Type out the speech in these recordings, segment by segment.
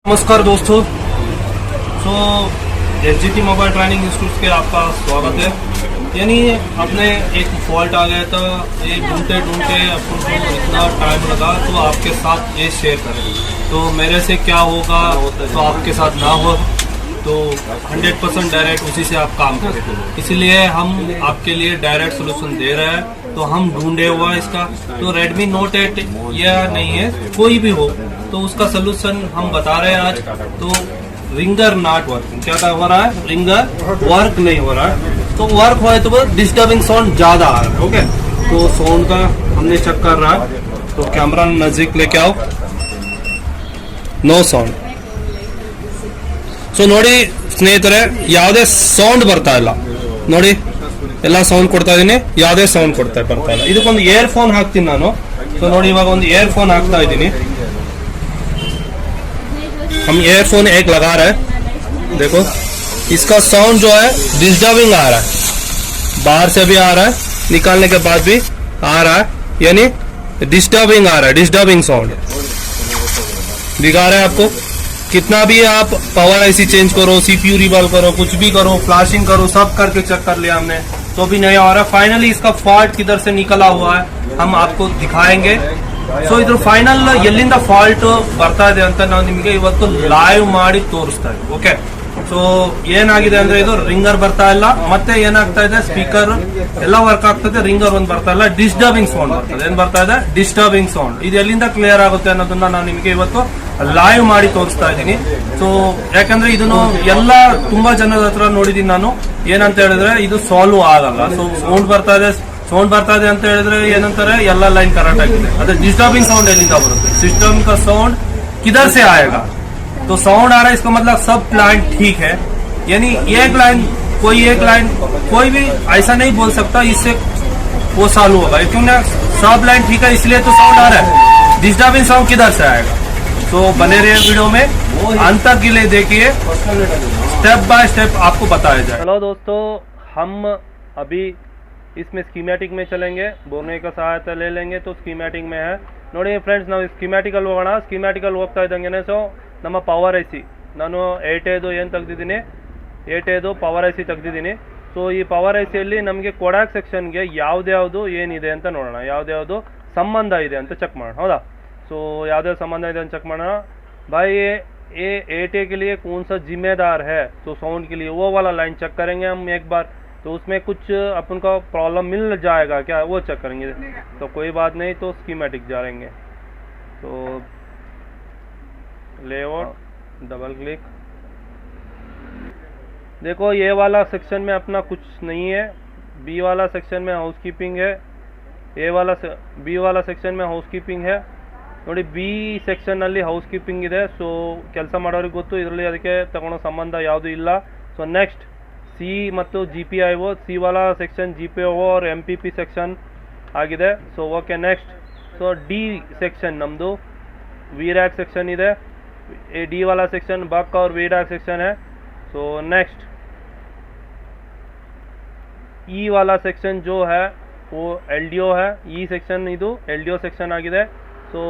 नमस्कार दोस्तों। SGT mobile training institute के आपका स्वागत है। यानी अपने एक फॉल्ट आ गया था, ये ढूंढते ढूंढते अपन को इतना टाइम लगा, तो आपके साथ ये शेयर करें। तो मेरे से क्या होगा तो आपके साथ ना हो, तो 100% डायरेक्ट उसी से आप काम करें। इसीलिए हम आपके लिए डायरेक्ट सोल्यूशन दे रहे हैं। तो हम ढूंढे हुआ इसका, तो Redmi Note 8 या नहीं है, कोई भी हो तो उसका सोल्यूशन हम बता रहे हैं आज। तो रिंगर नॉट वर्किंग, क्या हो रहा है, रिंगर वर्क नहीं हो रहा है। तो वर्क हो तो वो डिस्टर्बिंग साउंड ज्यादा आ रहा है। ओके, तो साउंड का हमने चेक कर रहा है। तो कैमरा नजदीक लेके आओ। No sound. ಸೊ ನೋಡಿ ಸ್ನೇಹಿತರೆ, ಯಾವುದೇ ಸೌಂಡ್ ಬರ್ತಾ ಇಲ್ಲ ನೋಡಿ, ಎಲ್ಲ ಸೌಂಡ್ ಕೊಡ್ತಾ ಇದೀನಿ, ಯಾವುದೇ ಸೌಂಡ್ ಬರ್ತಾ ಇಲ್ಲ। ಇದಕ್ಕೊಂದು ಇಯರ್ಫೋನ್ ಹಾಕ್ತೀನಿ ನಾನು। ಸೊ ನೋಡಿ, ಇವಾಗ ಒಂದು ಇಯರ್ಫोन ಹಾಕ್ತಾ ಇದ್ದೀನಿ। हम ईयरफोन एक लगा रहे हैं, देखो इसका साउंड जो है डिस्टर्बिंग आ रहा है, बाहर से भी आ रहा है, निकालने के बाद भी आ रहा है, यानी डिस्टर्बिंग आ रहा है, डिस्टर्बिंग साउंड दिखा रहे हैं आपको। कितना भी आप पावर आईसी चेंज करो, सीपीयू रिवॉल्व करो, कुछ भी करो, फ्लैशिंग करो, सब करके चेक कर लिया हमने, तो भी नहीं आ रहा। फाइनली इसका फॉल्ट किधर से निकला हुआ है हम आपको दिखाएंगे। ಸೊ ಇದ್ರ ಫೈನಲ್ ಎಲ್ಲಿಂದ ಫಾಲ್ಟ್ ಬರ್ತಾ ಇದೆ ಅಂತ ನಾವು ನಿಮಗೆ ಇವತ್ತು ಲೈವ್ ಮಾಡಿ ತೋರಿಸ್ತಾ ಇದ್ದೀವಿ। ಓಕೆ, ಸೊ ಏನಾಗಿದೆ ಅಂದ್ರೆ ಇದು ರಿಂಗರ್ ಬರ್ತಾ ಇಲ್ಲ, ಮತ್ತೆ ಏನಾಗ್ತಾ ಇದೆ ಸ್ಪೀಕರ್ ಎಲ್ಲ ವರ್ಕ್ ಆಗ್ತದೆ, ರಿಂಗರ್ ಒಂದು ಬರ್ತಾ ಇಲ್ಲ, ಡಿಸ್ಟರ್ಬಿಂಗ್ ಸೌಂಡ್ ಬರ್ತದೆ। ಏನ್ ಬರ್ತಾ ಇದೆ, ಡಿಸ್ಟರ್ಬಿಂಗ್ ಸೌಂಡ್। ಇದು ಎಲ್ಲಿಂದ ಕ್ಲಿಯರ್ ಆಗುತ್ತೆ ಅನ್ನೋದನ್ನ ನಾನು ನಿಮಗೆ ಇವತ್ತು ಲೈವ್ ಮಾಡಿ ತೋರಿಸ್ತಾ ಇದ್ದೀನಿ। ಸೊ ಯಾಕಂದ್ರೆ ಇದನ್ನು ಎಲ್ಲ ತುಂಬಾ ಜನರ ಹತ್ರ ನೋಡಿದೀನಿ ನಾನು, ಏನಂತ ಹೇಳಿದ್ರೆ ಇದು ಸಾಲ್ವ್ ಆಗಲ್ಲ। ಸೊ ಸೌಂಡ್ ಬರ್ತಾ ಇದೆ ಅಂತ ಹೇಳಿದ್ರೆ ಏನಂತಾರೆ, ಎಲ್ಲ लाइन करेक्ट आಗಿದೆ, अरे डिस्टर्बिंग साउंड एलिंदा बರುತ್ತೆ, सिस्टम का साउंड किधर से आएगा। तो साउंड आ रहा है, इसका मतलब सब लाइन ठीक है। यानी एक लाइन कोई भी ऐसा नहीं बोल सकता इससे वो चालू होगा, क्योंकि सब लाइन ठीक है इसलिए तो साउंड आ रहा है। डिस्टर्बिंग साउंड किधर से आएगा। तो बने रहिए वीडियो में, अंत तक के लिए देखिए, स्टेप बाय स्टेप आपको बताया जाए। हेलो दोस्तों, हम अभी इसमें स्कीमेटिक में चलेंगे, बोर्ने का सहायता ले लेंगे। तो स्कीमेटिक में है ನೋಡಿ ಫ್ರೆಂಡ್ಸ್, ನಾವು ಸ್ಕೀಮ್ಯಾಟಿಕಲ್ ಹೋಗೋಣ। ಸ್ಕೀಮ್ಯಾಟಿಕಲ್ ಹೋಗ್ತಾ ಇದ್ದಂಗೆ ಸೊ ನಮ್ಮ ಪವರ್ ಐಸಿ ನಾನು 8A ಏನು ತೆಗೆದಿದ್ದೀನಿ, 8A ಪವರ್ ಐಸಿ ತೆಗೆದಿದ್ದೀನಿ। ಸೊ ಈ ಪವರ್ ಐಸಿಯಲ್ಲಿ ನಮಗೆ ಕೊಡಾಕ್ ಸೆಕ್ಷನ್ಗೆ ಯಾವ್ದು ಏನಿದೆ ಅಂತ ನೋಡೋಣ, ಯಾವ್ದು ಸಂಬಂಧ ಇದೆ ಅಂತ ಚೆಕ್ ಮಾಡೋಣ, ಹೌದಾ। ಸೊ ಯಾವುದೇ ಸಂಬಂಧ ಇದೆ ಅಂತ ಚೆಕ್ ಮಾಡೋಣ। भाई ये 8A के लिए कौन सा जिम्मेदार है, तो साउंड के लिए वो वाला लाइन चेक करेंगे हम एक बार। तो उसमें कुछ अपन को प्रॉब्लम मिल जाएगा क्या, वो चेक करेंगे। तो कोई बात नहीं, तो स्कीमेटिक जाएंगे। तो लेआउट, डबल क्लिक, देखो ये वाला सेक्शन में अपना कुछ नहीं है, बी वाला सेक्शन में हाउसकीपिंग है, बी वाला सेक्शन में हाउसकीपिंग है। ನೋಡಿ ಬಿ ಸೆಕ್ಷನ್ ನಲ್ಲಿ ಹೌಸ್ಕೀಪಿಂಗ್ ಇದೆ। ಸೊ ಕೆಲಸ ಮಾಡೋರಿಗೆ ಗೊತ್ತು, ಇದರಲ್ಲಿ ಅದಕ್ಕೆ ತಗೊಳ್ಳೋ ಸಂಬಂಧ ಯಾವುದು ಇಲ್ಲ। ಸೊ ನೆಕ್ಸ್ಟ್ ಸಿ ಮತ್ತು GPIO, C Vala section GPIO और MPP ಸೆಕ್ಷನ್ ಆಗಿದೆ। So okay, next so D section ನಮ್ಮದು VRAC ಸೆಕ್ಷನ್ ಇದೆ, डी वाला सेक्शन बक और VRAC सेक्शन है। सो नेक्स्ट ई वाला सेक्शन जो है वो LDO है, ई सेक्शन ಇದು LDO सेक्शन ಆಗಿದೆ। सो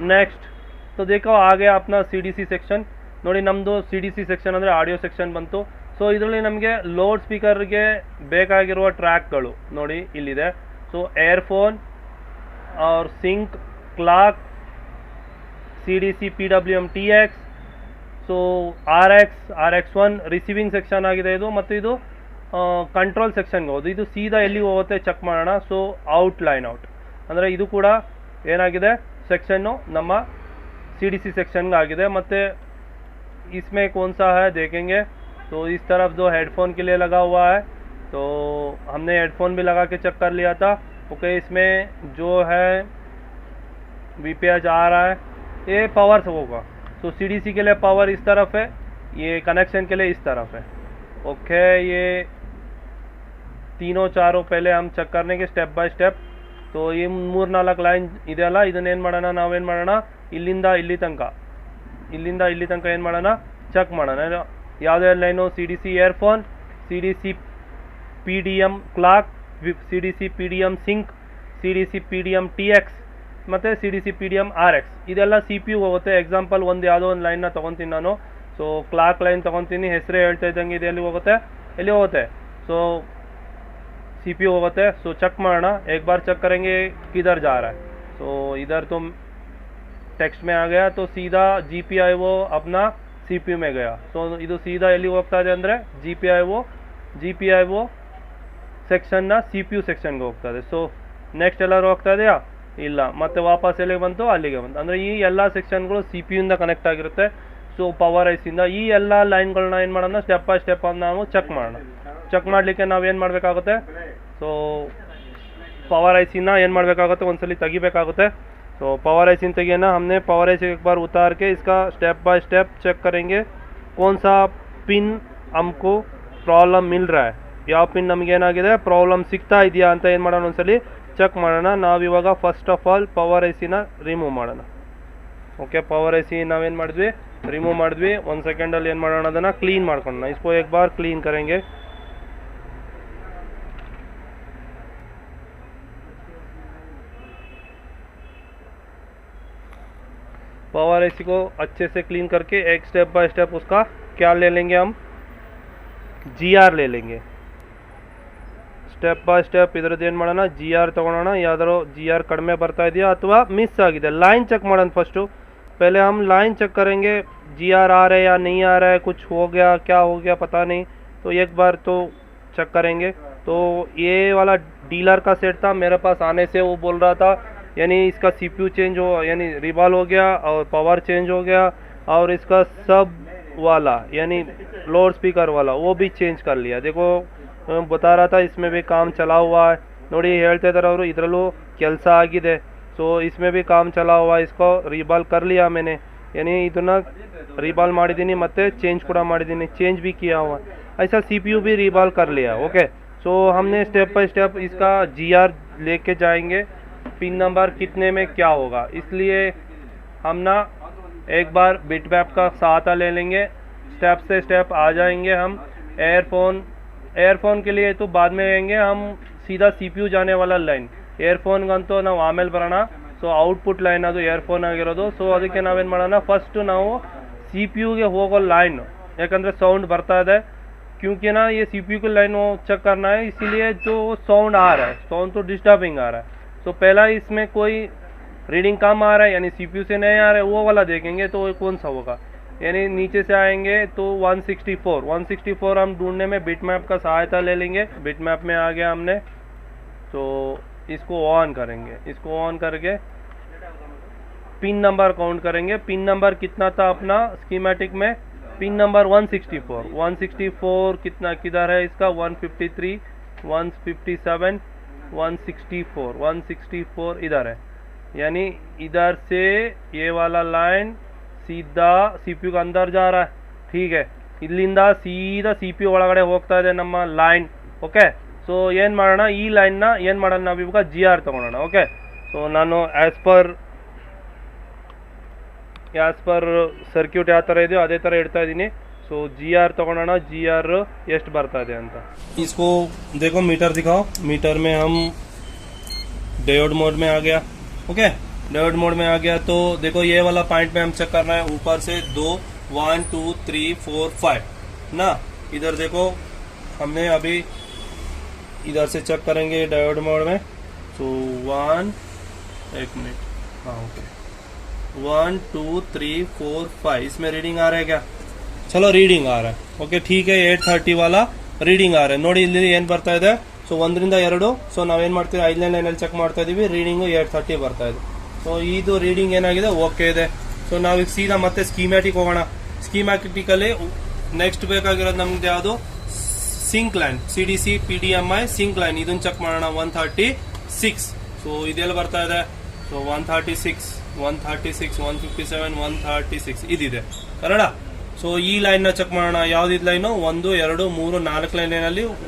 नेक्स्ट तो देखो आ गया अपना CDC सेक्शन। ನೋಡಿ ನಮ್ಮದು CDC सेक्शन ಅಂದರೆ ಆಡಿಯೋ ಸೆಕ್ಷನ್ ಬಂತು। ಸೊ ಇದರಲ್ಲಿ ನಮಗೆ ಲೌಡ್ ಸ್ಪೀಕರ್ಗೆ ಬೇಕಾಗಿರುವ ಟ್ರ್ಯಾಕ್ಗಳು ನೋಡಿ ಇಲ್ಲಿದೆ। ಸೊ ಏರ್ಫೋನ್ और sync, clock, CDC PWM TX, so RX1 receiving section ಆಗಿದೆ ಇದು, ಮತ್ತು ಇದು ಕಂಟ್ರೋಲ್ ಸೆಕ್ಷನ್ಗೆ ಹೋದು। ಇದು ಸೀದಾ ಎಲ್ಲಿ ಹೋಗುತ್ತೆ ಚೆಕ್ ಮಾಡೋಣ। ಸೊ ಔಟ್ ಲೈನ್ ಔಟ್ ಅಂದರೆ ಇದು ಕೂಡ ಏನಾಗಿದೆ सेक्शनो नम्मा CDC सेक्शन आಗಿದೆ। ಮತ್ತು इसमें कौन सा है देखेंगे। तो इस तरफ जो हेडफोन के लिए लगा हुआ है, तो हमने हेडफोन भी लगा के चेक कर लिया था। ओके, इसमें जो है VPH आ रहा है, ये पावर से होगा। तो CDC के लिए पावर इस तरफ है, ये कनेक्शन के लिए इस तरफ है। ओके, ये तीनों चारों पहले हम चेक करने के स्टेप बाय स्टेप। तो ये 3-4 ಲೈನ್ ಇದೆಯಲ್ಲ, ಇದನ್ನೇನು ಮಾಡೋಣ, ನಾವೇನು ಮಾಡೋಣ, ಇಲ್ಲಿಂದ ಇಲ್ಲಿ ತನಕ ಏನು ಮಾಡೋಣ, ಚೆಕ್ ಮಾಡೋಣ। ಯಾವುದೇ line CDC earphone, CDC PDM clock, CDC PDM sync, CDC PDM TX, ಮತ್ತು CDC PDM RX ಇದೆಲ್ಲ CPU ಹೋಗುತ್ತೆ. ಎಕ್ಸಾಂಪಲ್ ಒಂದು ಯಾವುದೋ ಒಂದು ಲೈನ್ನ ತೊಗೊತೀನಿ ನಾನು. ಸೊ ಕ್ಲಾಕ್ ಲೈನ್ ತೊಗೊತೀನಿ, ಹೆಸರೇ ಹೇಳ್ತಾ ಇದ್ದಂಗೆ ಇದು ಎಲ್ಲಿ ಹೋಗುತ್ತೆ ಸೊ CPU होते हैं. सो चेक मारना, एक बार चेक करेंगे किधर जा रहा है. सो इधर तो टेक्स्ट में आ गया तो सीधा GPIO अपना CPU में गया. सो ಇದು सीधा ಎಲ್ಲಿ ಹೋಗ್ತಾ ಇದೆ ಅಂದರೆ GPIO ಸೆಕ್ಷನ್ನ CPU ಸೆಕ್ಷನ್ಗೆ ಹೋಗ್ತಾ ಇದೆ. ಸೊ ನೆಕ್ಸ್ಟ್ ಎಲ್ಲರೂ ಹೋಗ್ತಾ ಇದೆಯಾ? ಇಲ್ಲ. ಮತ್ತೆ ವಾಪಸ್ ಎಲ್ಲಿಗೆ ಬಂತು? ಅಲ್ಲಿಗೆ ಬಂತು. ಅಂದರೆ ಈ ಎಲ್ಲ ಸೆಕ್ಷನ್ಗಳು CPU ಇಂದ ಕನೆಕ್ಟ್ ಆಗಿರುತ್ತೆ. ಸೊ ಪವರ್ ಐಸಿಂದ ಈ ಎಲ್ಲ ಲೈನ್ಗಳನ್ನ ಏನು ಮಾಡೋಣ, ಸ್ಟೆಪ್ ಬೈ ಸ್ಟೆಪ್ ನಾವು ಚೆಕ್ ಮಾಡೋಣ. ಚೆಕ್ ಮಾಡಲಿಕ್ಕೆ ನಾವೇನು ಮಾಡಬೇಕಾಗುತ್ತೆ? ಸೊ पावर आईसी ना ಏನು ಮಾಡಬೇಕಾಗುತ್ತೆ, ಒಂದ್ಸಲಿ ತೆಗಿಬೇಕಾಗುತ್ತೆ. तो पावर आईसी ತೆಗಿಯೋಣ. हमने पावर आईसी एक बार उतार के इसका स्टेप बाय स्टेप चेक करेंगे कौन सा पिन हमको प्रॉब्लम मिल रहा है, ಯಾವ ಪಿನ್ ನಮಗೆ ಏನಾಗಿದೆ ಪ್ರಾಬ್ಲಮ್ ಸಿಗ್ತಾ ಇದೆಯಾ ಅಂತ ಏನು ಮಾಡೋಣ, ಒಂದ್ಸಲಿ ಚೆಕ್ ಮಾಡೋಣ. ನಾವಿವಾಗ ಫಸ್ಟ್ ಆಫ್ ಆಲ್ ಪವರ್ ಐಸಿನ ರಿಮೂವ್ ಮಾಡೋಣ. ಓಕೆ, ಪವರ್ ಐಸಿ ನಾವೇನು ಮಾಡಿದ್ವಿ, ರಿಮೂವ್ ಮಾಡಿದ್ವಿ. 1 ಸೆಕೆಂಡಲ್ಲಿ ಏನು ಮಾಡೋಣ, ಅದನ್ನು ಕ್ಲೀನ್ ಮಾಡ್ಕೊಳ್ಳೋಣ. इसको एक बार क्लीन करेंगे. पावर आईसी को अच्छे से क्लीन करके एक स्टेप बाय स्टेप उसका क्या ले लेंगे, हम GR ले लेंगे. स्टेप बाय स्टेप इधरದ್ದು ಏನು ಮಾಡೋಣ, GR ತಗೊಳ್ಳೋಣ. ಯಾವ್ದಾರೋ GR ಕಡಿಮೆ ಬರ್ತಾ ಇದೆಯಾ ಅಥವಾ ಮಿಸ್ ಆಗಿದೆ, लाइन चेक ಮಾಡೋಣ फर्स्ट. पहले हम लाइन चेक करेंगे GR आ रहा है या नहीं आ रहा है, कुछ हो गया, क्या हो गया पता नहीं. तो एक बार तो चेक करेंगे. तो ये वाला डीलर का सेट था, मेरे पास आने से वो बोल रहा था यानी इसका CPU चेंज हो, यानी रिवॉल्व हो गया और पावर चेंज हो गया और इसका सब वाला यानी लोड स्पीकर वाला वो भी चेंज कर लिया. देखो बता रहा था इसमें भी काम चला हुआ है. ನೋಡಿ ಹೇಳ್ತಾ ಇದ್ದಾರೆ ಅವರು, ಇದರಲ್ಲೂ ಕೆಲಸ ಆಗಿದೆ. ಸೊ इसमें भी काम चला हुआ है. इसको रिवॉल्व कर लिया मैंने, यानी ಇದನ್ನ रिवॉल्व ಮಾಡಿದ್ದೀನಿ ಮತ್ತೆ चेंज ಕೂಡ ಮಾಡಿದ್ದೀನಿ, चेंज भी किया हुआ. ऐसा CPU भी रिवॉल्व कर लिया. ओके, सो हमने स्टेप बाय स्टेप इसका GR लेके जाएंगे. पिन नंबर कितने में क्या होगा, इसलिए हम ना एक बार बिट मैप का सहायता ले लेंगे. स्टेप से स्टेप आ जाएंगे हम. एयरफोन के लिए तो बाद में आएंगे हम, सीधा CPU जाने वाला ಲೈನ್. ಏರ್ಫೋನ್ಗಂತೂ ನಾವು ಆಮೇಲೆ ಬರೋಣ. ಸೊ ಔಟ್ಪುಟ್ ಲೈನ್ ಅದು ಏರ್ಫೋನ್ ಆಗಿರೋದು. ಸೊ ಅದಕ್ಕೆ ನಾವೇನು ಮಾಡೋಣ, ಫಸ್ಟು ನಾವು CPUಗೆ ಹೋಗೋ ಲೈನ್, ಯಾಕಂದರೆ ಸೌಂಡ್ ಬರ್ತಾ ಇದೆ. क्योंकि ना ये CPU की लाइन वो चेक करना है, इसीलिए जो साउंड आ रहा है, साउंड तो डिस्टर्बिंग आ रहा है. तो पहला इसमें कोई रीडिंग कम आ रहा है यानी CPU से नहीं आ रहा है, वो वाला देखेंगे. तो कौन सा होगा, यानी नीचे से आएंगे तो 164 हम ढूंढने में बिट मैप का सहायता ले लेंगे. बिट मैप में आ गया हमने, तो इसको ऑन करेंगे. इसको ऑन करके पिन नंबर काउंट करेंगे. पिन नंबर कितना था अपना स्कीमेटिक में, पिन नंबर 164 कितना किधर है इसका, 153 157 164 इधर है. यानी इधर से ये वाला लाइन सीधा CPU के अंदर जा रहा है. ठीक है, इಲ್ಲಿಂದ सीधा CPU ಒಳಗಡೆ ಹೋಗ್ತಾ ಇದೆ ನಮ್ಮ ಲೈನ್. ಓಕೆ, ಸೊ ಏನು ಮಾಡೋಣ, ಈ ಲೈನ್ನ ಏನು ಮಾಡೋಣ, ನಾವು ಇವಾಗ GR ತಗೊಳ್ಳೋಣ. ಓಕೆ, ಸೊ ನಾನು ಆ್ಯಸ್ ಪರ್ ಸರ್ಕ್ಯೂಟ್ ಯಾವ ಥರ ಇದೆಯೋ ಅದೇ ಥರ ಇಡ್ತಾ ಇದ್ದೀನಿ. ಸೊ GR ತಗೊಳ್ಳೋಣ. GR ಎಷ್ಟು ಬರ್ತಾ ಇದೆ ಅಂತ. इसको देखो, मीटर दिखाओ. मीटर में हम डायोड मोड में आ गया. ओके, डायोड मोड में आ गया. तो देखो ये वाला पॉइंट में हम चेक करना है. ऊपर से 2 1 2 3 4 5 ना. इधर देखो, हमने अभी इधर से चेक करेंगे डायोड मोड में. तो 1 एक मिनट, हाँ ओके, 1 2 3 4 5 इसमें रीडिंग आ रहा है क्या? चलो रीडिंग आ रहा है. ओके, ठीक है, 830 वाला ರೀಡಿಂಗ್ ಆರೆ ನೋಡಿ. ಇಲ್ಲಿ ಏನು ಬರ್ತಾ ಇದೆ, ಸೊ 1 ರಿಂದ 2. ಸೊ ನಾವೇನು ಮಾಡ್ತೀವಿ, 5ನೇ ಲೈನಲ್ಲಿ ಚೆಕ್ ಮಾಡ್ತಾ ಇದೀವಿ, ರೀಡಿಂಗು 830 ಬರ್ತಾ ಇದೆ. ಸೊ ಇದು ರೀಡಿಂಗ್ ಏನಾಗಿದೆ, ಓಕೆ ಇದೆ. ಸೊ ನಾವೀಗ ಸೀದಾ ಮತ್ತೆ ಸ್ಕೀಮ್ಯಾಟಿಕ್ ಹೋಗೋಣ. ಸ್ಕೀಮ್ಯಾಟಿಕಲ್ಲಿ ನೆಕ್ಸ್ಟ್ ಬೇಕಾಗಿರೋದು ನಮ್ದು ಯಾವುದು, sync line, CDC PDMI sync line. ಇದನ್ನ ಚೆಕ್ ಮಾಡೋಣ. 136. ಸೊ ಇದೆಲ್ಲ ಬರ್ತಾ ಇದೆ. ಸೊ 136 157 136 ಇದಿದೆ ಕನ್ನಡ. ಸೊ ಈ ಲೈನ್ ನ ಚೆಕ್ ಮಾಡೋಣ. ಯಾವ್ದಿದ್ ಲೈನು, 1 2 3 4 लाइन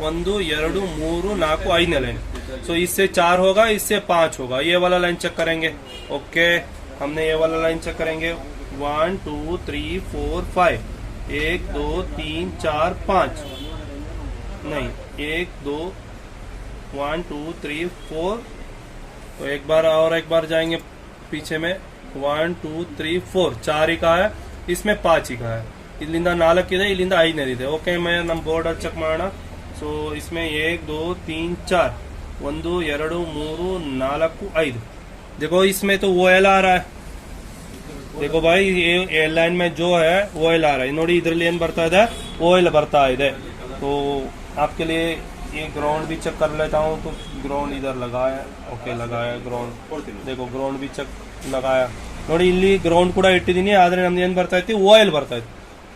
1 2 3 4 5ನೇ लाइन. सो इससे 4 होगा, इससे 5 होगा. ये वाला लाइन चेक करेंगे. ओके, हमने ये वाला लाइन चेक करेंगे. 1 2 3 4 5 1 2 3 4 5 नहीं 1 2 1 2 3 4. तो एक बार और एक बार जाएंगे पीछे में 1 2 3 4 4 का है, इसमें 5 का है. ಇಲ್ಲಿಂದ 4 ಇದೆ, ಇಲ್ಲಿಂದ 5 ಇದೆ. ಓಕೆ, ನಮ್ಮ ಬೋರ್ಡ್ ಚೆಕ್ ಮಾಡೋಣ. ಸೊ इसमें 1 2 3 4 1 2 3 4 5. देखो इसमें तो OL आ रहा है. देखो भाई ये लाइन में जो है OL आ रहा है. ನೋಡಿ ಇದರಲ್ಲಿ ಏನು ಬರ್ತಾ ಇದೆ, OL ಬರ್ತಾ ಇದೆ. तो आपके लिए ये ग्राउंड भी चेक कर लेता हूँ. तो ग्राउंड इधर लगाया, ओके लगाया ग्राउंड. देखो ग्राउंड भी ಚೆಕ್ लगाया. ನೋಡಿ ಇಲ್ಲಿ ಗ್ರೌಂಡ್ ಕೂಡ ಇಟ್ಟಿದ್ದೀನಿ, ಆದ್ರೆ ನಮ್ದು ಏನ್ ಬರ್ತಾ ಇತ್ತು, OL ಬರ್ತಾ ಇತ್ತು.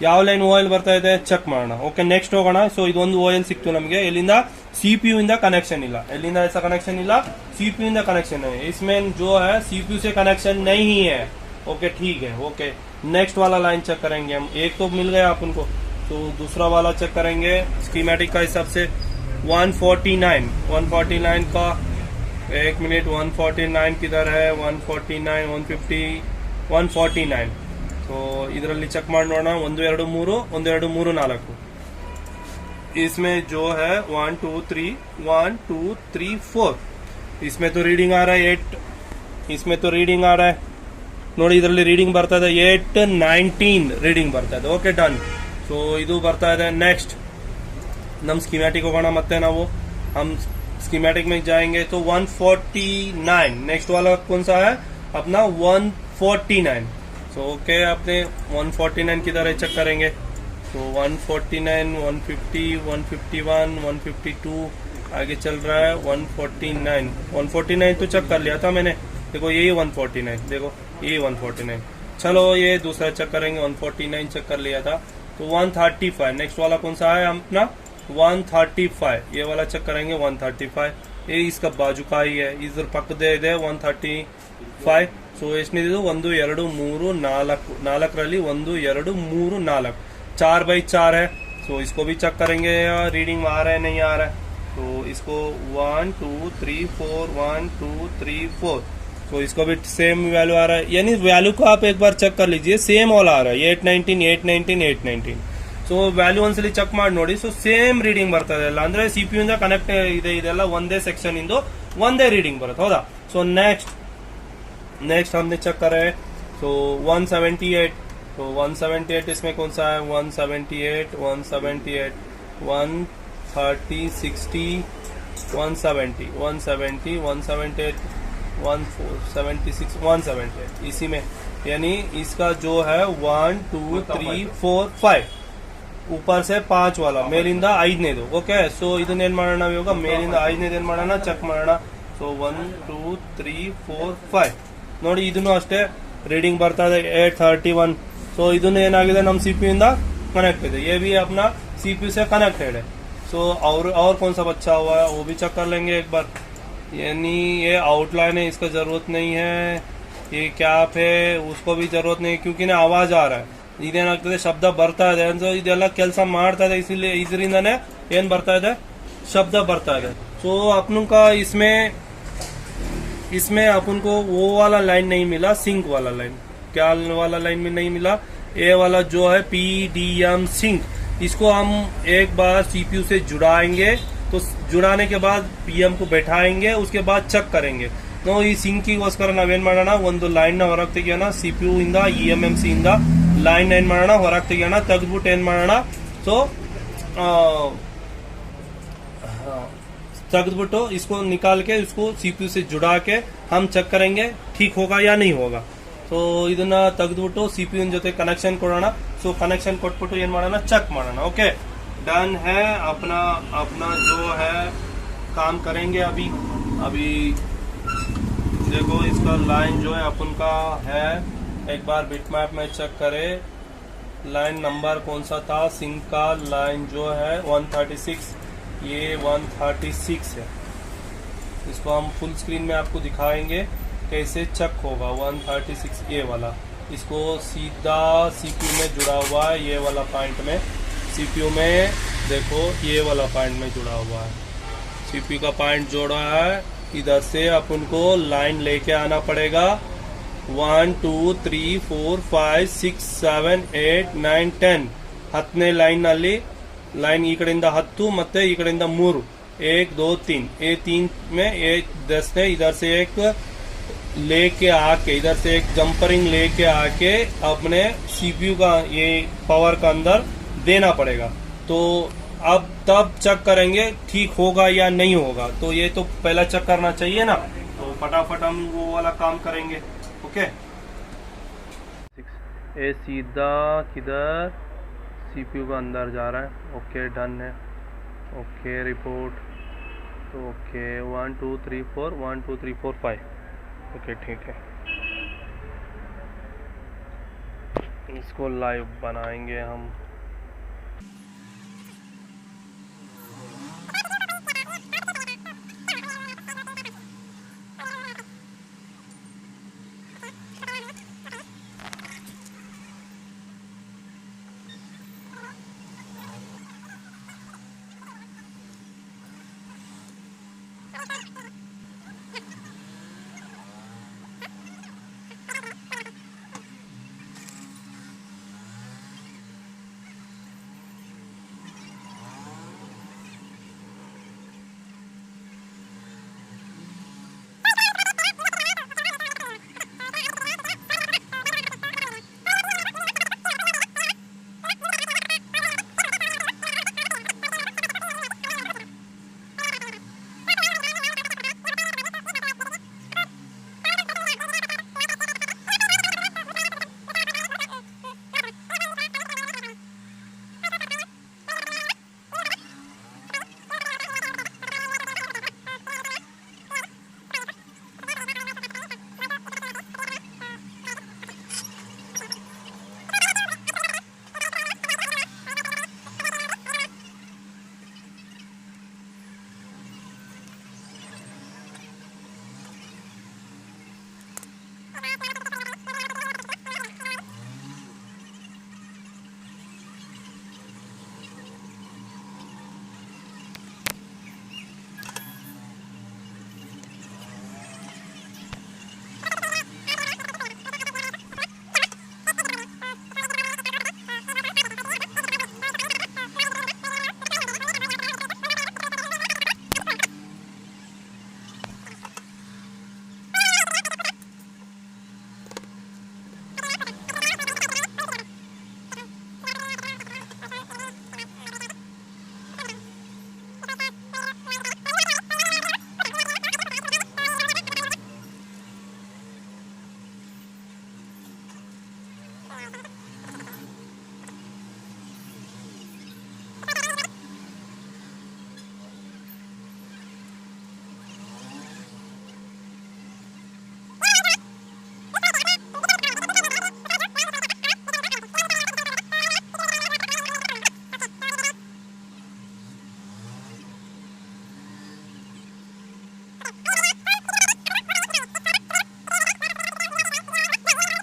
ಯಾವ ಲೈನ್ OL ಬರ್ತಾ ಇದೆ ಚೆಕ್ ಮಾಡೋಣ. ಓಕೆ, ನೆಕ್ಸ್ಟ್ ಹೋಗೋಣ. ಸೊ ಇದೊಂದು OL ಸಿಕ್ತು ನಮಗೆ. ಎಲ್ಲಿಂದ, CPU ಇಂದ ಕನೆಕ್ಷನ್ ಇಲ್ಲ. ಎಲ್ಲಿಂದ ऐसा कनेक्शन ಇಲ್ಲ, CPU ಇಂದ कनेक्शन है. इसमें जो है CPU से कनेक्शन नहीं है. ओके ठीक है. ओके, नेक्स्ट वाला लाइन चेक करेंगे हम. एक तो मिल गया अपन को, तो दूसरा वाला चेक करेंगे स्कीमेटिक का हिसाब से. 149 का, एक मिनट, 149 किधर है, 149 150 149. तो ಇದರಲ್ಲಿ ಚೆಕ್ ಮಾಡಿ ನೋಡೋಣ. 1 2 3 1 2 3 4. इसमें जो है 1 2 3 1 2 3 4. इसमें तो रीडिंग आ रहा है 8. इसमें तो रीडिंग आ रहा है, ನೋಡಿ ಇದರಲ್ಲಿ ರೀಡಿಂಗ್ ಬರ್ತಾ ಇದೆ 8 19 ರೀಡಿಂಗ್ ಬರ್ತಾ ಇದೆ. Okay done. ಸೊ ಇದು ಬರ್ತಾ ಇದೆ. ನೆಕ್ಸ್ಟ್ ನಮ್ ಸ್ಕೀಮ್ಯಾಟಿಕ್ ಹೋಗೋಣ. ಮತ್ತೆ ನಾವು हम स्कीमेटिक में जाएंगे तो 149. नेक्स्ट वाला कौन सा है अपना, 149. सो ओके, आपने 149 किधर है चेक करेंगे. तो 149 150 151 152 आगे चल रहा है. 149 तो चेक कर लिया था मैंने. देखो यही 149, देखो ये 149. चलो ये दूसरा चेक करेंगे. 149 चेक कर लिया था. तो 135. नेक्स्ट वाला कौन सा है अपना, 135. ये वाला चेक करेंगे 135. ये इसका बाजू का ही है, इधर पಕ್ಕದೇ ಇದೆ 135. ಸೊ ಎಷ್ಟನೇದು, 1 2 3 4 4ರಲ್ಲಿ 1 2 3 4 4/4 है. सो इसको भी चेक करेंगे रीडिंग आ रहा है नहीं आ रहा है. तो इसको 1 2 3 4 1 2 3 4. तो इसको भी सेम वैल्यू आ रहा है. यानी वैल्यू को आप एक बार चेक कर लीजिए, सेम वाला आ रहा है 819 819 819. ಸೊ ವ್ಯಾಲ್ಯೂ ಒಂದ್ಸಲಿ ಚೆಕ್ ಮಾಡಿ ನೋಡಿ. ಸೊ ಸೇಮ್ ರೀಡಿಂಗ್ ಬರ್ತದೆ ಎಲ್ಲ, ಅಂದ್ರೆ CPU ಇಂದ ಕನೆಕ್ಟ್ ಇದೆ. ಇದೆಲ್ಲ ಒಂದೇ ಸೆಕ್ಷನ್ ಇಂದು ಒಂದೇ ರೀಡಿಂಗ್ ಬರುತ್ತೆ, ಹೌದಾ. ಸೊ ನೆಕ್ಸ್ಟ್ हमने चेक करा है. तो 178. तो 178 इसमें कौन सा है, 178 178 130 60 170 170 178 176 178. इसी में यानी इसका जो है 1 2 3 4 5 ऊपर से 5 वाला ಮೇಲಿಂದ 5ನೇದು. ಓಕೆ, ಸೊ ಇದನ್ನ ಏನ್ ಮಾಡೋಣ ಇವಾಗ, ಮೇಲಿಂದ 5ನೇದು ಏನ್ ಮಾಡೋಣ ಚೆಕ್ ಮಾಡೋಣ. ಸೊ 1 2 3 4 5. ನೋಡಿ ಇದನ್ನು ಅಷ್ಟೇ ರೀಡಿಂಗ್ ಬರ್ತಾ ಇದೆ 831. ಸೊ ಇದನ್ನು ಏನಾಗಿದೆ, ನಮ್ಮ CPU ಇಂದ कनेक्ट है. ये भी अपना CPU से कनेक्टेड है. सो और कौन सा बच्चा हुआ है वो भी चेक कर लेंगे एक बार. यानी ये आउटलाइन है, इसका जरूरत नहीं है. ये कैप है, उसको भी जरूरत नहीं, क्योंकि ना आवाज आ रहा है. ಇದೇನಾಗ್ತದೆ, ಶಬ್ದ ಬರ್ತಾ ಇದೆ. ಇದೆಲ್ಲ ಕೆಲಸ ಮಾಡ್ತಾ ಇದೆ, ಇಸಿಲಿए ಇದರಿಂದಾನೆ ಏನ್ ಬರ್ತಾ ಇದೆ, ಶಬ್ದ ಬರ್ತಾ ಇದೆ. सो अपन का इसमें अपन को वो वाला लाइन नहीं मिला, सिंक वाला लाइन. क्या वाला लाइन में नहीं मिला, ये वाला जो है PDM सिंक. इसको हम एक बार CPU से जुड़ाएंगे. तो जुड़ाने के बाद PM को बैठाएंगे, उसके बाद चेक करेंगे. तो ಈ ಸಿಂಕಿಗೋಸ್ಕರ ನಾವೇನ್ ಮಾಡೋಣ, ಒಂದು ಲೈನ್ ನ ಹೊರಗೆ ತೆಗಿಯೋಣ. CPU ಇಂದ EMMC ಇಂದ ಲೈನ್ ಏನ್ ಮಾಡೋಣ, ಹೊರಗೆ ತೆಗಿಯೋಣ. ತೆಗೆದ್ಬಿಟ್ಟು ಏನ್ ಮಾಡೋಣ, ಸೊ ತೆಗೆದ್ಬಿಟ್ಟು इसको निकाल के इसको CPU से जुड़ा के हम चेक करेंगे ठीक होगा या नहीं होगा. ಸೊ ಇದನ್ನ ತೆಗೆದ್ಬಿಟ್ಟು CPU ಜೊತೆ ಕನೆಕ್ಷನ್ ಕೊಡೋಣ. ಸೊ ಕನೆಕ್ಷನ್ ಕೊಟ್ಬಿಟ್ಟು ಏನ್ ಮಾಡೋಣ, ಚೆಕ್ ಮಾಡೋಣ. ಓಕೆ डन है. अपना अपना जो है काम करेंगे. अभी देखो इसका लाइन जो है अपन का है, एक बार बिटमैप में चेक करें. लाइन नंबर कौन सा था, सिंक का लाइन जो है 136. ये 136 है. इसको हम फुल स्क्रीन में आपको दिखाएंगे कैसे चेक होगा. 136 ये वाला, इसको सीधा CPU में जुड़ा हुआ है. ये वाला पॉइंट में CPU में देखो, ये वाला पॉइंट में जुड़ा हुआ है. CPU का पॉइंट जोड़ा है. इधर से अपन को लाइन लेके आना पड़ेगा. 1 2 3 4 5 6 7 8 9 10. 10ನೇ ಲೈನ್ ನಲ್ಲಿ ಲೈನ್ ಈ ಕಡೆಯಿಂದ 10 ಮತ್ತೆ ಈ ಕಡೆಯಿಂದ 3 1 2 3. ये 3 में 10 ने इधर से एक लेके आके इधर से एक जंपरिंग लेके आके अपने सीपीयू का ये पावर का अंदर देना पड़ेगा। तो अब तब चेक करेंगे ठीक होगा या नहीं होगा। तो ये तो पहला चेक करना चाहिए ना, तो फटाफट हम वो वाला काम करेंगे। ओके, ये सीधा किधर सीपीयू का अंदर जा रहा है। ओके डन है। ओके रिपोर्ट, तो ओके 1 2 3 4 1 2 3 4 5। ओके ठीक है, इसको लाइव बनाएंगे हम।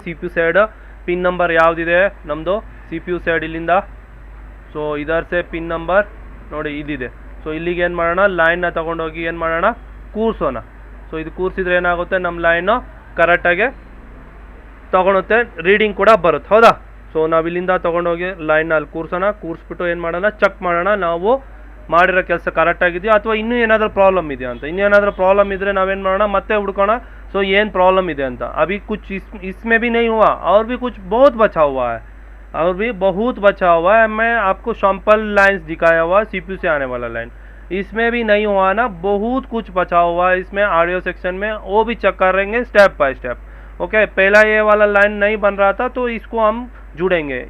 CPU ಸೈಡ್ ಪಿನ್ ನಂಬರ್ ಯಾವುದಿದೆ ನಮ್ಮದು CPU ಸೈಡ್ ಇಲ್ಲಿಂದ, ಸೊ ಇದರ್ ಸೆ ಪಿನ್ ನಂಬರ್ ನೋಡಿ ಇದಿದೆ। ಸೊ ಇಲ್ಲಿಗೆ ಏನು ಮಾಡೋಣ, ಲೈನ್ನ ತಗೊಂಡೋಗಿ ಏನು ಮಾಡೋಣ, ಕೂರಿಸೋಣ। ಸೊ ಇದು ಕೂರಿಸಿದ್ರೆ ಏನಾಗುತ್ತೆ, ನಮ್ಮ ಲೈನು ಕರೆಕ್ಟಾಗಿ ತಗೊಳುತ್ತೆ, ರೀಡಿಂಗ್ ಕೂಡ ಬರುತ್ತೆ, ಹೌದಾ। ಸೊ ನಾವು ಇಲ್ಲಿಂದ ತೊಗೊಂಡೋಗಿ ಲೈನ್ನ ಅಲ್ಲಿ ಕೂರಿಸೋಣ, ಕೂರಿಸ್ಬಿಟ್ಟು ಏನು ಮಾಡೋಣ, ಚೆಕ್ ಮಾಡೋಣ ನಾವು ಮಾಡಿರೋ ಕೆಲಸ ಕರೆಕ್ಟಾಗಿದೆಯಾ ಅಥವಾ ಇನ್ನೂ ಏನಾದರೂ ಪ್ರಾಬ್ಲಮ್ ಇದೆಯಾ ಅಂತ। ಇನ್ನೂ ಏನಾದರೂ ಪ್ರಾಬ್ಲಮ್ ಇದ್ದರೆ ನಾವೇನು ಮಾಡೋಣ, ಮತ್ತೆ ಹುಡ್ಕೋಣ सो ये प्रॉब्लम ಇದೆ ಅಂತ। अभी कुछ इसमें भी नहीं हुआ और भी कुछ बहुत बचा हुआ है, और भी बहुत बचा हुआ है। मैं आपको सैंपल लाइन्स दिखाया हुआ CPU से आने वाला लाइन, इसमें भी नहीं हुआ ना, बहुत कुछ बचा हुआ है इसमें ऑडियो सेक्शन में, वो भी चेक करेंगे स्टेप बाय स्टेप। ओके, पहला ये वाला लाइन नहीं बन रहा था तो इसको हम जुड़ेंगे,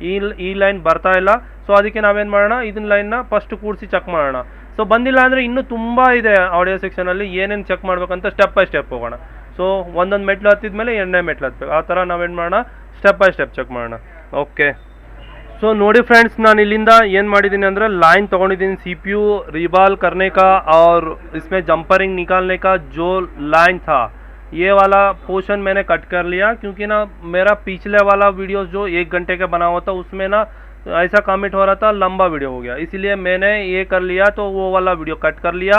ಈ ಲೈನ್ ಬರ್ತಾ ಇಲ್ಲ, ಸೊ ಅದಕ್ಕೆ ನಾವೇನು ಮಾಡೋಣ, ಇದನ್ನ ಲೈನ್ನ ಫಸ್ಟ್ ಕೂಡಿಸಿ ಚೆಕ್ ಮಾಡೋಣ। ಸೊ ಬಂದಿಲ್ಲ ಅಂದರೆ ಇನ್ನೂ ತುಂಬ ಇದೆ ಆಡಿಯೋ ಸೆಕ್ಷನಲ್ಲಿ, ಏನೇನು ಚೆಕ್ ಮಾಡಬೇಕಂತ ಸ್ಟೆಪ್ ಬೈ ಸ್ಟೆಪ್ ಹೋಗೋಣ। ಸೊ ಒಂದೊಂದು ಮೆಟ್ಲು ಹತ್ತಿದ ಮೇಲೆ ಎರಡನೇ ಮೆಟ್ಲು ಹತ್ತಬೇಕು, ಆ ಥರ ನಾವೇನು ಮಾಡೋಣ, ಸ್ಟೆಪ್ ಬೈ ಸ್ಟೆಪ್ ಚೆಕ್ ಮಾಡೋಣ। ಓಕೆ, ಸೊ ನೋಡಿ फ्रेंड्स, ನಾನು ಇಲ್ಲಿಂದ ಏನು ಮಾಡಿದ್ದೀನಿ ಅಂದರೆ लाइन ತೊಗೊಂಡಿದ್ದೀನಿ CPU रिवॉल्व करने का, और इसमें जंपरिंग निकालने का जो लाइन था ये वाला पोर्शन मैंने कट कर लिया, क्योंकि ना मेरा पिछले वाला वीडियो जो 1 घंटे का बना हुआ था उसमें ना ऐसा कमिट हो रहा था, लंबा वीडियो हो गया, इसलिए मैंने ये कर लिया, तो वो वाला वीडियो कट कर लिया।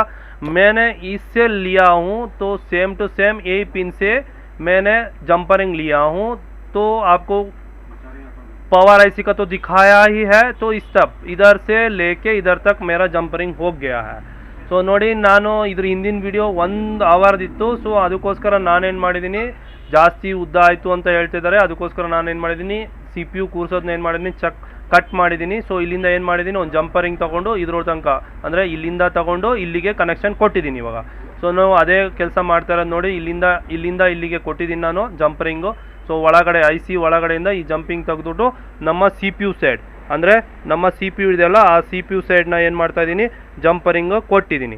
मैंने इससे लिया हूँ तो सेम टू सेम यही पिन से मैंने जंपरिंग लिया हूँ, तो आपको पावर आईसी का तो दिखाया ही है। तो इस तब इधर से लेके इधर तक मेरा जंपरिंग हो गया है। ಸೊ ನೋಡಿ, ನಾನು ಇದ್ರ ಹಿಂದಿನ ವಿಡಿಯೋ 1 ಅವರ್ದಿತ್ತು, ಸೊ ಅದಕ್ಕೋಸ್ಕರ ನಾನೇನು ಮಾಡಿದ್ದೀನಿ, ಜಾಸ್ತಿ ಉದ್ದ ಆಯಿತು ಅಂತ ಹೇಳ್ತಿದ್ದಾರೆ. ಅದಕ್ಕೋಸ್ಕರ ನಾನು ಏನು ಮಾಡಿದ್ದೀನಿ, CPU ಕೂರಿಸೋದನ್ನ ಏನು ಮಾಡಿದ್ದೀನಿ, ಕಟ್ ಮಾಡಿದ್ದೀನಿ. ಸೊ ಇಲ್ಲಿಂದ ಏನು ಮಾಡಿದ್ದೀನಿ, ಒಂದು ಜಂಪರಿಂಗ್ ತೊಗೊಂಡು ಇದ್ರ ತನಕ ಅಂದರೆ ಇಲ್ಲಿಂದ ತೊಗೊಂಡು ಇಲ್ಲಿಗೆ ಕನೆಕ್ಷನ್ ಕೊಟ್ಟಿದ್ದೀನಿ ಇವಾಗ. ಸೊ ನಾವು ಅದೇ ಕೆಲಸ ಮಾಡ್ತಾ ಇರೋದು ನೋಡಿ, ಇಲ್ಲಿಂದ ಇಲ್ಲಿಗೆ ಕೊಟ್ಟಿದ್ದೀನಿ ನಾನು ಜಂಪರಿಂಗು. ಸೊ ಒಳಗಡೆ IC ಒಳಗಡೆಯಿಂದ ಈ ಜಂಪಿಂಗ್ ತೆಗೆದುಬಿಟ್ಟು ನಮ್ಮ CPU ಸೈಡ್ ಅಂದರೆ ನಮ್ಮ CPU ಇದೆಯಲ್ಲ ಆ CPU ಸೈಡ್ನ ಏನು ಮಾಡ್ತಾಯಿದ್ದೀನಿ, ಜಂಪರಿಂಗು ಕೊಟ್ಟಿದ್ದೀನಿ.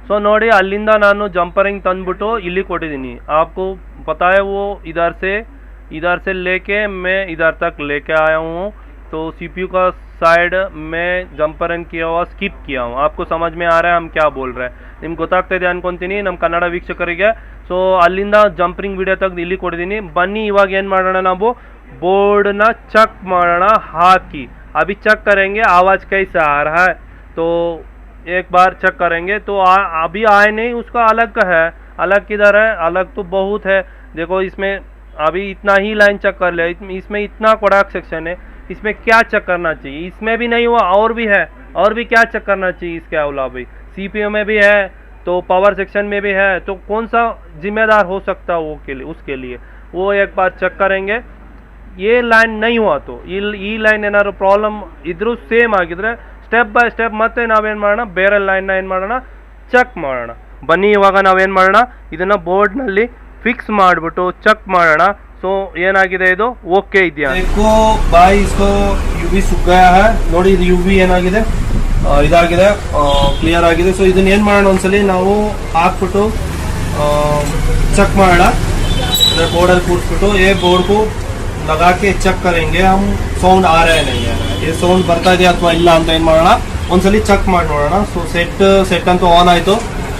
ಸೊ ನೋಡಿ ಅಲ್ಲಿಂದ ನಾನು ಜಂಪರಿಂಗ್ ತಂದುಬಿಟ್ಟು ಇಲ್ಲಿ ಕೊಟ್ಟಿದ್ದೀನಿ. आपको पता है वो इधर से लेके मैं इधर तक लेके आया हूँ. तो CPU का साइड में जंपरिंग किया हुआ स्किप किया हूँ. आपको समझ में आ रहा है हम क्या बोल रहे हैं, ನಿಮ್ಗೆ ಗೊತ್ತಾಗ್ತಾ ಇದೆ ಅನ್ಕೊಂತೀನಿ ನಮ್ಮ ಕನ್ನಡ ವೀಕ್ಷಕರಿಗೆ. ಸೊ ಅಲ್ಲಿಂದ ಜಂಪರಿಂಗ್ ವಿಡಿಯೋ ತೆಗೆದು ಇಲ್ಲಿ ಕೊಟ್ಟಿದ್ದೀನಿ. ಬನ್ನಿ ಇವಾಗ ಏನು ಮಾಡೋಣ, ನಾವು ಬೋರ್ಡ್ನ ಚೆಕ್ ಮಾಡೋಣ ಹಾಕಿ. अभी चेक करेंगे आवाज़ कैसा आ रहा है. तो एक बार चेक करेंगे. तो अभी आए नहीं, उसका अलग का है. अलग किधर है, अलग तो बहुत है. देखो इसमें अभी इतना ही लाइन चेक कर लिया, इसमें इतना कोडाक सेक्शन है. इसमें क्या चेक करना चाहिए, इसमें भी नहीं हुआ और भी है, और भी क्या चेक करना चाहिए इसके अलावा भी. CPU में भी है तो पावर सेक्शन में भी है. तो कौन सा जिम्मेदार हो सकता है वो के लिए, उसके लिए वो एक बार चेक करेंगे. ये लाइन नहीं हुआ तो ಈ ಲೈನ್ ಏನಾದ್ರು ಪ್ರಾಬ್ಲಮ್ ಇದ್ರೂ ಸೇಮ್ ಆಗಿದ್ರೆ ಸ್ಟೆಪ್ ಬೈ ಸ್ಟೆಪ್ ಮತ್ತೆ ನಾವೇನು ಮಾಡೋಣ, ಬೇರೆ ಲೈನ್ನ ಏನು ಮಾಡೋಣ, ಚೆಕ್ ಮಾಡೋಣ. ಬನ್ನಿ ಇವಾಗ ನಾವೇನು ಮಾಡೋಣ, ಇದನ್ನು ಬೋರ್ಡ್ನಲ್ಲಿ ಫಿಕ್ಸ್ ಮಾಡಿಬಿಟ್ಟು ಚೆಕ್ ಮಾಡೋಣ. ಸೊ ಏನಾಗಿದೆ ಇದು ಓಕೆ ಇದೆಯಾ. देखो भाई इसको UV ಸುಕ್ಕ है ನೋಡಿ, ಇದು UV ಏನಾಗಿದೆ, ಇದಾಗಿದೆ, ಕ್ಲಿಯರ್ ಆಗಿದೆ. ಸೊ ಇದನ್ನ ಏನು ಮಾಡೋಣ, ಒಂದ್ಸಲಿ ನಾವು ಹಾಕ್ಬಿಟ್ಟು ಚೆಕ್ ಮಾಡೋಣ. ಬೋರ್ಡಲ್ಲಿ ಕೂರಿಸ್ಬಿಟ್ಟು बोर्ड को लगा के ಚೆಕ್ करेंगे हम ಸೌಂಡ್ आ रहा है नहीं आ रहा है, ये ಸೌಂಡ್ ಬರ್ತಾ ಇದೆಯಾ ಅಥವಾ ಇಲ್ಲ ಅಂತ ಏನು ಮಾಡೋಣ, ಒಂದ್ಸಲಿ ಚೆಕ್ ಮಾಡಿ ನೋಡೋಣ. ಸೊ ಸೆಟ್ ಅಂತೂ ಆನ್ ಆಯಿತು.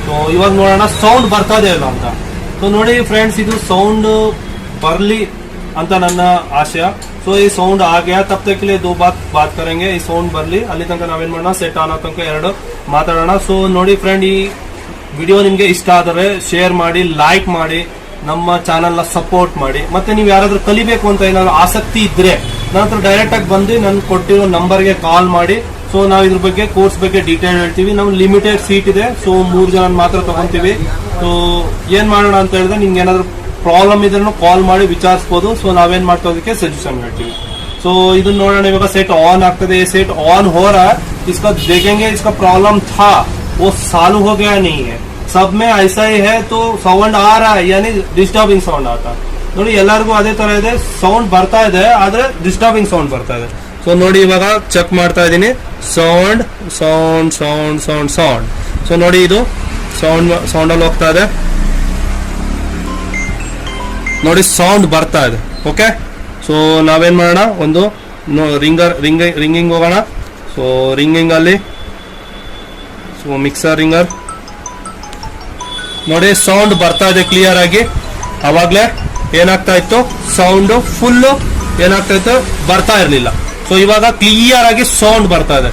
ಸೊ ಇವಾಗ ನೋಡೋಣ ಸೌಂಡ್ ಬರ್ತಾ ಇದೆ ಇಲ್ಲ ಅಂತ. ಸೊ ನೋಡಿ ಫ್ರೆಂಡ್ಸ್, ಇದು ಸೌಂಡ್ ಬರಲಿ ಅಂತ ನನ್ನ ಆಶಯ. ಸೊ ಈ ಸೌಂಡ್ आ गया, तब तक के लिए दो बात करेंगे. ಈ ಸೌಂಡ್ ಬರಲಿ, ಅಲ್ಲಿ ತನಕ ನಾವೇನು ಮಾಡೋಣ, ಸೆಟ್ ಆನ್ ತನಕ ಎರಡು ಮಾತಾಡೋಣ. ಸೊ ನೋಡಿ ಫ್ರೆಂಡ್, ಈ ವಿಡಿಯೋ ನಿಮಗೆ ಇಷ್ಟ ಆದರೆ ಶೇರ್ ಮಾಡಿ, ಲೈಕ್ ಮಾಡಿ, ನಮ್ಮ ಚಾನಲ್ನ ಸಪೋರ್ಟ್ ಮಾಡಿ. ಮತ್ತೆ ನೀವು ಯಾರಾದ್ರೂ ಕಲಿಬೇಕು ಅಂತ ಏನಾದ್ರು ಆಸಕ್ತಿ ಇದ್ರೆ ನನ್ನ ಹತ್ರ ಡೈರೆಕ್ಟ್ ಆಗಿ ಬಂದು ನಾನು ಕೊಟ್ಟಿರೋ ನಂಬರ್ಗೆ ಕಾಲ್ ಮಾಡಿ. ಸೊ ನಾವು ಇದ್ರ ಬಗ್ಗೆ ಕೋರ್ಸ್ ಬಗ್ಗೆ ಡೀಟೇಲ್ ಹೇಳ್ತೀವಿ. ನಾವು ಲಿಮಿಟೆಡ್ ಸೀಟ್ ಇದೆ, ಸೊ 3 ಜನ ಮಾತ್ರ ತಗೊಂತೀವಿ. ಸೊ ಏನ್ ಮಾಡೋಣ ಅಂತ ಹೇಳಿದ್ರೆ, ನಿಮ್ಗೆ ಏನಾದ್ರು ಪ್ರಾಬ್ಲಮ್ ಇದ್ರೂ ಕಾಲ್ ಮಾಡಿ ವಿಚಾರಿಸಬಹುದು. ಸೊ ನಾವೇನ್ ಮಾಡ್ತಾ ಅದಕ್ಕೆ ಸಜೆಷನ್ ಹೇಳ್ತೀವಿ. ಸೊ ಇದನ್ನ ನೋಡೋಣ, ಇವಾಗ सेट ऑन ಆಗ್ತದೆ. सेट ऑन हो रहा है, इसका देखेंगे इसका प्रॉब्लम था वो चालू हो गया नहीं है. सब में ऐसा ही है. तो साउंड आ रहा है यानी डिस्टर्बिंग साउंड आता है. ನೋಡಿ ಎಲ್ಲರಿಗೂ ಅದೇ ತರ ಇದೆ, ಸೌಂಡ್ ಬರ್ತಾ ಇದೆ ಆದ್ರೆ ಡಿಸ್ಟರ್ಬಿಂಗ್ ಸೌಂಡ್ ಬರ್ತಾ ಇದೆ. ಸೊ ನೋಡಿ ಇವಾಗ ಚೆಕ್ ಮಾಡ್ತಾ ಇದ್ದೀನಿ, sound sound sound sound sound. So ನೋಡಿ ಇದು ಸೌಂಡ್ ಅಲ್ಲಿ ಹೋಗ್ತಾ ಇದೆ ನೋಡಿ, ಸೌಂಡ್ ಬರ್ತಾ ಇದೆ. ಓಕೆ, ಸೊ ನಾವೇನ್ ಮಾಡೋಣ, ಒಂದು ರಿಂಗಿಂಗ್ ಹೋಗೋಣ. ಸೊ ರಿಂಗಿಂಗ್ ಅಲ್ಲಿ ಸೊ ಮಿಕ್ಸರ್ ರಿಂಗರ್ ನೋಡಿ, ಸೌಂಡ್ ಬರ್ತಾ ಇದೆ ಕ್ಲಿಯರ್ ಆಗಿ. ಅವಾಗ್ಲೇ ಏನಾಗ್ತಾ ಇತ್ತು, ಸೌಂಡ್ ಫುಲ್ ಏನಾಗ್ತಾ ಇತ್ತು, ಬರ್ತಾ ಇರಲಿಲ್ಲ. ಸೊ ಇವಾಗ ಕ್ಲಿಯರ್ ಆಗಿ ಸೌಂಡ್ ಬರ್ತಾ ಇದೆ.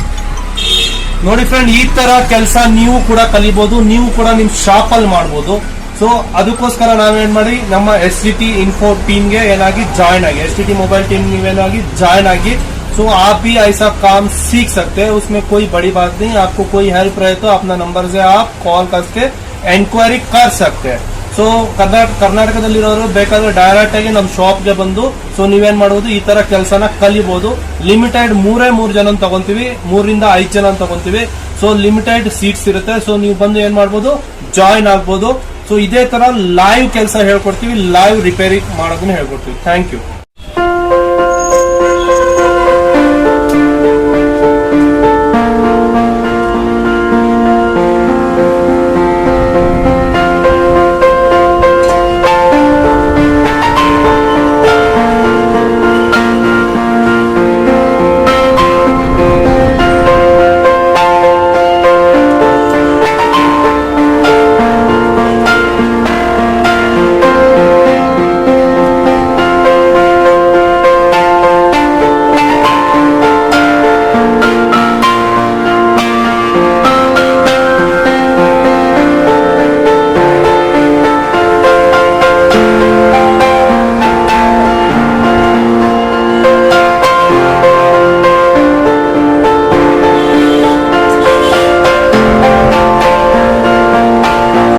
ನೋಡಿ ಫ್ರೆಂಡ್, ಈ ತರ ಕೆಲಸ ನೀವು ಕೂಡ ಕಲಿಬಹುದು, ನೀವು ಕೂಡ ನಿಮ್ ಶಾಪ್ ಅಲ್ಲಿ ಮಾಡಬಹುದು. ಸೊ ಅದಕ್ಕೋಸ್ಕರ ನಾವೇನ್ ಮಾಡಿ, ನಮ್ಮ STT ಇನ್ಫೋ टीम ಗೆ ಏನಾಗಿ ಜಾಯಿನ್ ಆಗಿ, STT मोबाइल टीम ನೀವೇನಾಗಿ ಜಾಯಿನ್ ಆಗಿ. सो आप भी ऐसा काम सीख सकते हैं, उसमें कोई बड़ी बात नहीं. आपको कोई हेल्प रहे तो अपना नंबर से आप कॉल करके एनक्वायरी कर सकते हैं. ಸೊ ಕರ್ನಾಟಕದಲ್ಲಿರೋರು ಬೇಕಾದ್ರೆ ಡೈರೆಕ್ಟ್ ಆಗಿ ನಮ್ಮ ಶಾಪ್ಗೆ ಬಂದು ಸೊ ನೀವೇನ್ ಮಾಡಬಹುದು, ಈ ತರ ಕೆಲಸನ ಕಲಿಬಹುದು. ಲಿಮಿಟೆಡ್ 3 ಜನ ತಗೊಂತೀವಿ, 3 ರಿಂದ 5 ಜನ ತಗೊಂತೀವಿ. ಸೊ ಲಿಮಿಟೆಡ್ ಸೀಟ್ಸ್ ಇರುತ್ತೆ. ಸೊ ನೀವು ಬಂದು ಏನ್ ಮಾಡಬಹುದು, ಜಾಯಿನ್ ಆಗ್ಬೋದು. ಸೊ ಇದೇ ತರ ಲೈವ್ ಕೆಲಸ ಹೇಳ್ಕೊಡ್ತೀವಿ, ಲೈವ್ ರಿಪೇರಿ ಮಾಡೋದನ್ನ ಹೇಳ್ಕೊಡ್ತೀವಿ. Thank you.